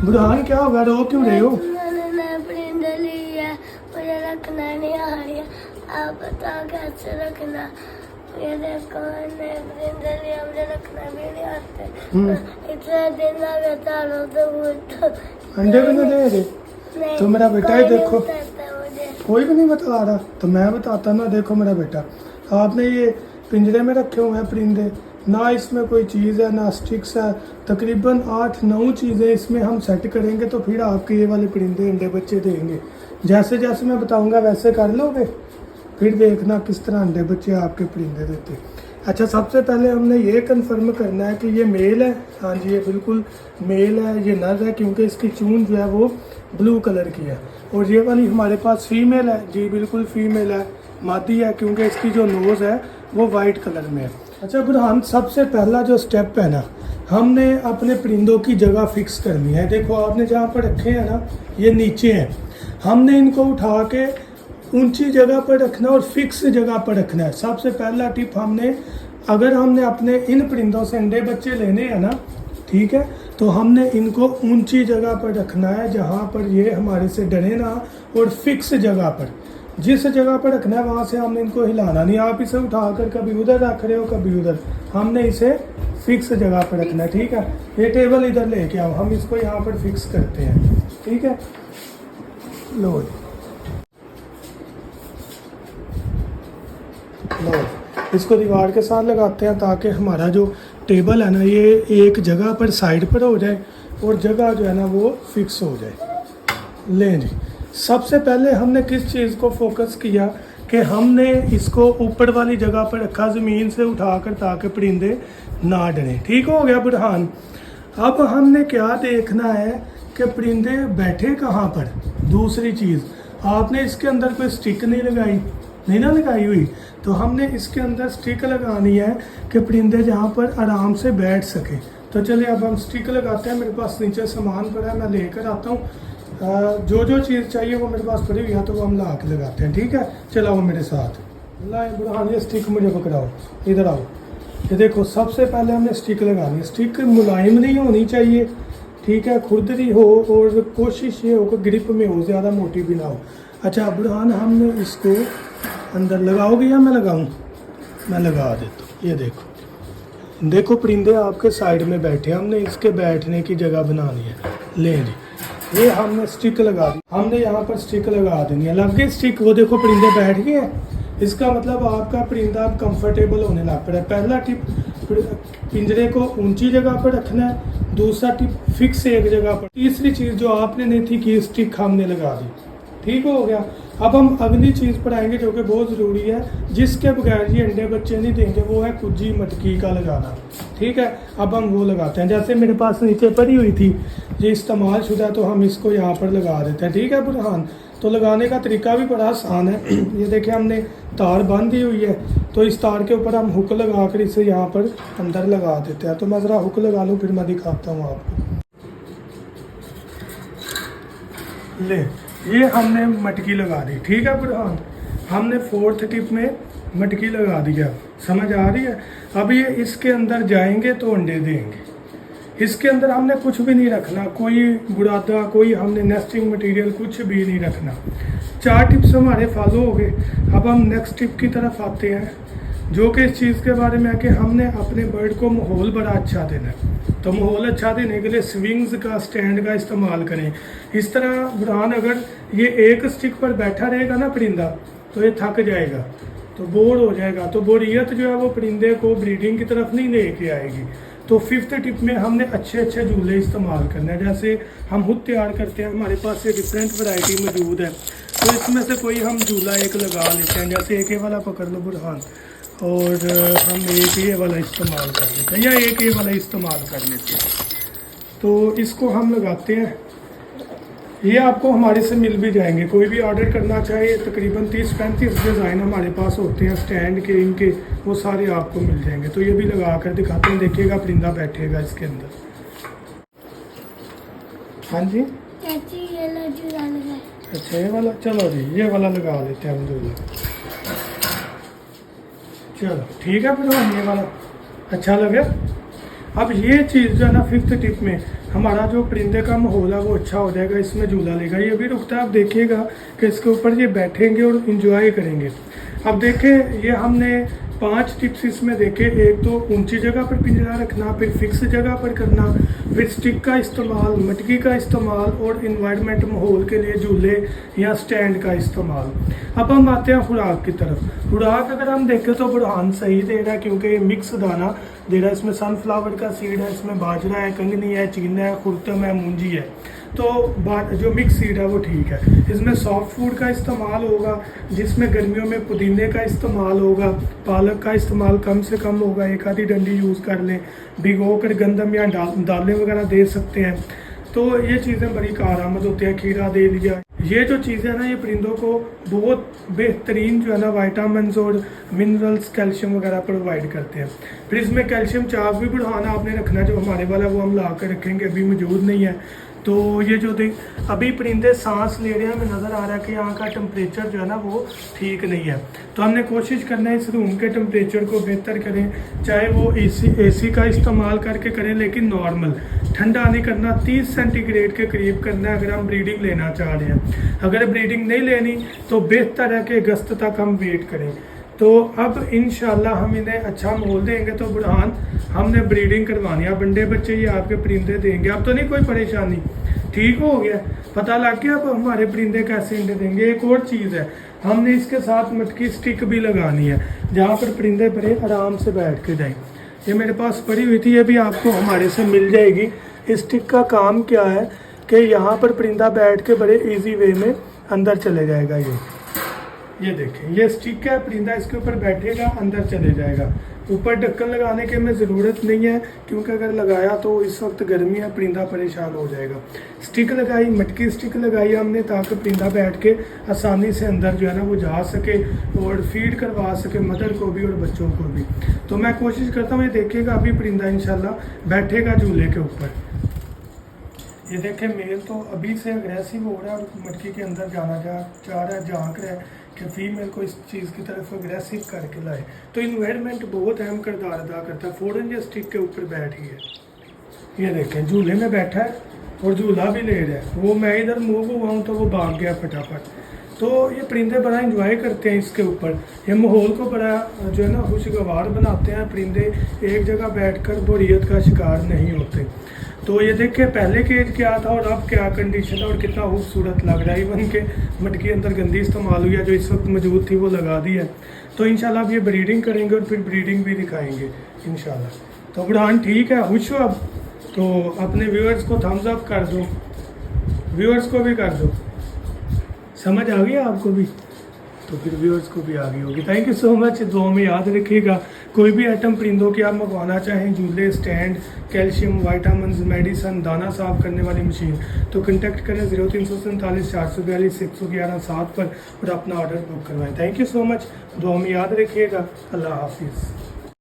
बुरहान क्या होगा, रो क्यों रहे हो? परिंदे ली है, मुझे रखना नहीं आ रही, आप बताओ कैसे रखना। ये देखो मैंने परिंदे लिया, मुझे रखना भी नहीं आते। इतने दिन लगे तारों तो अंडे भी नहीं दे रहे तो मेरा बेटा ही देखो, मुझे कोई भी नहीं बता रहा तो मैं बताता ना। देखो मेरा बेटा, आपने ये पिंजरे में रखे हुए हैं परिंदे, ना इसमें कोई चीज़ है ना स्टिक्स है, तकरीबन 8-9 चीज़ें इसमें हम सेट करेंगे तो फिर आपके ये वाले परिंदे अंडे बच्चे देंगे। जैसे जैसे मैं बताऊंगा वैसे कर लोगे, फिर देखना किस तरह अंडे बच्चे आपके परिंदे देते। अच्छा, सबसे पहले हमने ये कंफर्म करना है कि ये मेल है। हाँ जी, ये बिल्कुल मेल है, ये नर है, क्योंकि इसकी चून जो है वो ब्लू कलर की है। और ये वाली हमारे पास फीमेल है जी, बिल्कुल फीमेल है, मादी है, क्योंकि इसकी जो नोज़ है वो वाइट कलर में है। अच्छा बुरहान, सबसे पहला जो स्टेप है ना, हमने अपने परिंदों की जगह फिक्स करनी है। देखो आपने जहाँ पर रखे हैं ना, ये नीचे हैं, हमने इनको उठा के ऊंची जगह पर रखना और फिक्स जगह पर रखना है। सबसे पहला टिप अगर हमने अपने इन परिंदों से अंडे बच्चे लेने हैं ना, ठीक है, तो हमने इनको ऊंची जगह पर रखना है जहाँ पर ये हमारे से डरे ना, और फिक्स जगह पर, जिस जगह पर रखना है वहाँ से हमने इनको हिलाना नहीं। आप इसे उठाकर कभी उधर रख रहे हो कभी उधर, हमने इसे फिक्स जगह पर रखना है, ठीक है। ये टेबल इधर लेके आओ, हम इसको यहाँ पर फिक्स करते हैं, ठीक है। लो इसको दीवार के साथ लगाते हैं ताकि हमारा जो टेबल है ना, ये एक जगह पर साइड पर हो जाए और जगह जो है ना वो फिक्स हो जाए। लें जी, सबसे पहले हमने किस चीज़ को फोकस किया कि हमने इसको ऊपर वाली जगह पर रखा, ज़मीन से उठाकर, ताकि परिंदे ना डरें। ठीक हो गया बुरहान। अब हमने क्या देखना है कि परिंदे बैठे कहाँ पर। दूसरी चीज़, आपने इसके अंदर कोई स्टिक नहीं लगाई हुई, तो हमने इसके अंदर स्टिक लगानी है कि परिंदे जहाँ पर आराम से बैठ सके। तो चलिए अब हम स्टिक लगाते हैं। मेरे पास नीचे सामान पड़ा है, मैं लेकर आता हूँ। जो जो चीज़ चाहिए वो मेरे पास पड़ी हुई है, तो वो हम ला के लगाते हैं, ठीक है। चलाओ मेरे साथ, लाए बुरहान, ये स्टिक मुझे पकड़ाओ, इधर आओ। ये देखो, सबसे पहले हमने स्टिक लगानी है। स्टिक मुलायम नहीं होनी चाहिए, ठीक है, खुरदरी हो, और कोशिश ये हो कि ग्रिप में हो, ज़्यादा मोटी भी ना हो। अच्छा बुरहान, हमने इसको अंदर लगाओगे या मैं लगाऊं? मैं लगा देता हूँ। ये देखो परिंदे आपके साइड में बैठे, हमने इसके बैठने की जगह बनानी है। लें जी, ये हमने स्टिक लगा दी, हमने यहाँ पर स्टिक लगा देनी है। लग गई स्टिक, वो देखो परिंदे बैठ गए हैं। इसका मतलब आपका परिंदा अब कंफर्टेबल होने लग पड़ा है। पहला टिप, पिंजरे को ऊंची जगह पर रखना है। दूसरा टिप, फिक्स एक जगह पर। तीसरी चीज़ जो आपने नहीं थी कि स्टिक हमने लगा दी, ठीक हो गया। अब हम अगली चीज़ पर आएंगे जो कि बहुत ज़रूरी है, जिसके बगैर ये अंडे बच्चे नहीं देंगे, वो है कुज्जी मटकी का लगाना, ठीक है। अब हम वो लगाते हैं। जैसे मेरे पास नीचे पड़ी हुई थी, ये इस्तेमाल शुदा, तो हम इसको यहाँ पर लगा देते हैं, ठीक है बुरहान। तो लगाने का तरीका भी बड़ा आसान है। ये देखिए, हमने तार बांधी हुई है, तो इस तार के ऊपर हम हुक लगा कर इसे यहाँ पर अंदर लगा देते हैं। तो मैं ज़रा हुक लगा लूँ, फिर मैं दिखाता हूँ आपको। ले, ये हमने मटकी लगा दी, ठीक है बुरहान। हमने 4th टिप में मटकी लगा दिया, समझ आ रही है। अब ये इसके अंदर जाएंगे तो अंडे देंगे। इसके अंदर हमने कुछ भी नहीं रखना, कोई बुरादा, कोई हमने नेस्टिंग मटेरियल कुछ भी नहीं रखना। 4 टिप्स हमारे फॉलो हो गए। अब हम नेक्स्ट टिप की तरफ आते हैं, जो कि इस चीज़ के बारे में है कि हमने अपने बर्ड को माहौल बड़ा अच्छा देना है। तो माहौल अच्छा देने के लिए स्विंग्स का, स्टैंड का इस्तेमाल करें। इस तरह बुरहान, अगर ये एक स्टिक पर बैठा रहेगा ना परिंदा, तो ये थक जाएगा, तो बोर हो जाएगा, तो बोरियत जो है वो परिंदे को ब्रीडिंग की तरफ नहीं लेके आएगी। तो 5th टिप में हमने अच्छे झूले इस्तेमाल करने हैं। जैसे हम खुद तैयार करते हैं, हमारे पास ये डिफरेंट वैरायटी मौजूद है, तो इसमें से कोई हम झूला एक लगा लेते हैं। जैसे एक ये वाला पकड़ लो बुरहान, और हम एक ये वाला इस्तेमाल कर लेते हैं, या एक ये वाला इस्तेमाल कर लेते हैं। तो इसको हम लगाते हैं। ये आपको हमारे से मिल भी जाएंगे, कोई भी ऑर्डर करना चाहे, तकरीबन 30-35 डिज़ाइन हमारे पास होते हैं स्टैंड के, इनके, वो सारे आपको मिल जाएंगे। तो ये भी लगा कर दिखाते हैं, देखिएगा परिंदा बैठेगा इसके अंदर। हाँ जी, अच्छा ये वाला, चलो जी ये वाला लगा लेते हैं हम दूल्हा। चलो ठीक है, फिर ये वाला अच्छा लगे। अब ये चीज़ जो है ना 5th टिप में, हमारा जो परिंदे का माहौल है वो अच्छा हो जाएगा, इसमें झूला लेगा। ये भी रुकता है, आप देखिएगा कि इसके ऊपर ये बैठेंगे और इंजॉय करेंगे। अब देखें, ये हमने 5 टिप्स इसमें देखे। एक तो ऊंची जगह पर पिंजरा रखना, फिर फिक्स जगह पर करना, फिर स्टिक का इस्तेमाल, मटकी का इस्तेमाल और इन्वायरमेंट माहौल के लिए झूले या स्टैंड का इस्तेमाल। अब हम आते हैं खुराक की तरफ। खुराक अगर हम देखें तो बुरहान सही दे रहा है, क्योंकि ये मिक्स दाना दे रहा है। इसमें सनफ्लावर का सीड है, इसमें बाजरा है, कंगनी है, चीना है, खुर्तम है, मूंजी है। तो जो मिक्स सीड है वो ठीक है। इसमें सॉफ्ट फूड का इस्तेमाल होगा, जिसमें गर्मियों में पुदीने का इस्तेमाल होगा, पालक का इस्तेमाल कम से कम होगा। एक आधी डंडी यूज़ कर लें, भिगो कर गंदम या दालें वगैरह दे सकते हैं। तो ये चीज़ें बड़ी कारआमद होती है। खीरा दे लिया। ये जो चीज़ें हैं ना, ये परिंदों को बहुत बेहतरीन जो है ना विटामिन्स और मिनरल्स, कैल्शियम वगैरह प्रोवाइड करते हैं। फिर इसमें कैल्शियम चाक भी बढ़ाना आपने रखना, जो हमारे वाला वो हम ला कर रखेंगे, अभी मौजूद नहीं है। तो ये जो अभी परिंदे सांस ले रहे हैं, हमें नज़र आ रहा है कि यहाँ का टेम्परेचर जो है ना वो ठीक नहीं है। तो हमने कोशिश करना है इस रूम के टेम्परेचर को बेहतर करें, चाहे वो एसी का इस्तेमाल करके करें, लेकिन नॉर्मल ठंडा नहीं करना। 30 सेंटीग्रेड के करीब करना है अगर हम ब्रीडिंग लेना चाह रहे हैं। अगर ब्रीडिंग नहीं लेनी तो बेहतर है कि अगस्त तक हम वेट करें। तो अब इंशाल्लाह हम इन्हें अच्छा माहौल देंगे। तो बुरहान, हमने ब्रीडिंग करवानी है, बंडे बच्चे ये आपके परिंदे देंगे। अब तो नहीं कोई परेशानी, ठीक हो गया, पता लग गया अब हमारे परिंदे कैसे अंडे देंगे। एक और चीज़ है, हमने इसके साथ मटकी स्टिक भी लगानी है, जहाँ पर परिंदे बड़े आराम से बैठ के जाएँ। ये मेरे पास पड़ी हुई थी, ये भी आपको हमारे से मिल जाएगी। इस स्टिक का काम क्या है कि यहाँ पर परिंदा बैठ के बड़े ईजी वे में अंदर चले जाएगा। ये देखें, ये स्टिक है, परिंदा इसके ऊपर बैठेगा, अंदर चले जाएगा। ऊपर ढक्कन लगाने की हमें ज़रूरत नहीं है, क्योंकि अगर लगाया तो इस वक्त गर्मी है, परिंदा परेशान हो जाएगा। स्टिक लगाई, मटकी स्टिक लगाई हमने, ताकि परिंदा बैठ के आसानी से अंदर जो है ना वो जा सके और फीड करवा सके मदर को भी और बच्चों को भी। तो मैं कोशिश करता हूँ, ये देखिएगा अभी परिंदा इंशाल्लाह बैठेगा झूले के ऊपर। ये देखें, मेल तो अभी से अग्रेसिव हो रहा है और मटकी के अंदर जाना चाह रहा है, झांक रहा है कि फीमेल को इस चीज़ की तरफ अग्रेसिव करके लाए। तो इन्वायरमेंट बहुत अहम किरदार अदा करता है। फ़ौरन ये स्टिक के ऊपर बैठ गई है। ये देखें, झूले में बैठा है और झूला भी ले रहा है। वो मैं इधर मूव हुआ हूँ तो वो भाग गया फटाफट। तो ये परिंदे बड़ा इंजॉय करते हैं इसके ऊपर। ये माहौल को बड़ा जो है ना खुशगवार बनाते हैं। परिंदे एक जगह बैठकर बोरियत का शिकार नहीं होते। तो ये देखिए, पहले केज क्या था और अब क्या कंडीशन है और कितना खूबसूरत लग रहा है। इवन के मटकी अंदर गंदी इस्तेमाल हुई है, जो इस वक्त मौजूद थी वो लगा दी है। तो इंशाल्लाह अब ये ब्रीडिंग करेंगे और फिर ब्रीडिंग भी दिखाएंगे इंशाल्लाह। तो बुरहान ठीक है, खुश हो अब? तो अपने व्यूअर्स को थम्स अप कर दो, व्यूअर्स को भी कर दो। समझ आ गई आपको भी? तो फिर व्यूअर्स को भी आ गई होगी। Thank you so much. दुआ में याद रखिएगा, कोई भी आइटम परिंदों की आप मंगवाना चाहें, झूले, स्टैंड, कैल्शियम, विटामिन्स, मेडिसन, दाना साफ करने वाली मशीन, तो कॉन्टैक्ट करें 0347 442 111 7 पर और अपना ऑर्डर बुक करवाएं। Thank you so much. दुआ में याद रखिएगा। अल्लाह हाफिज़।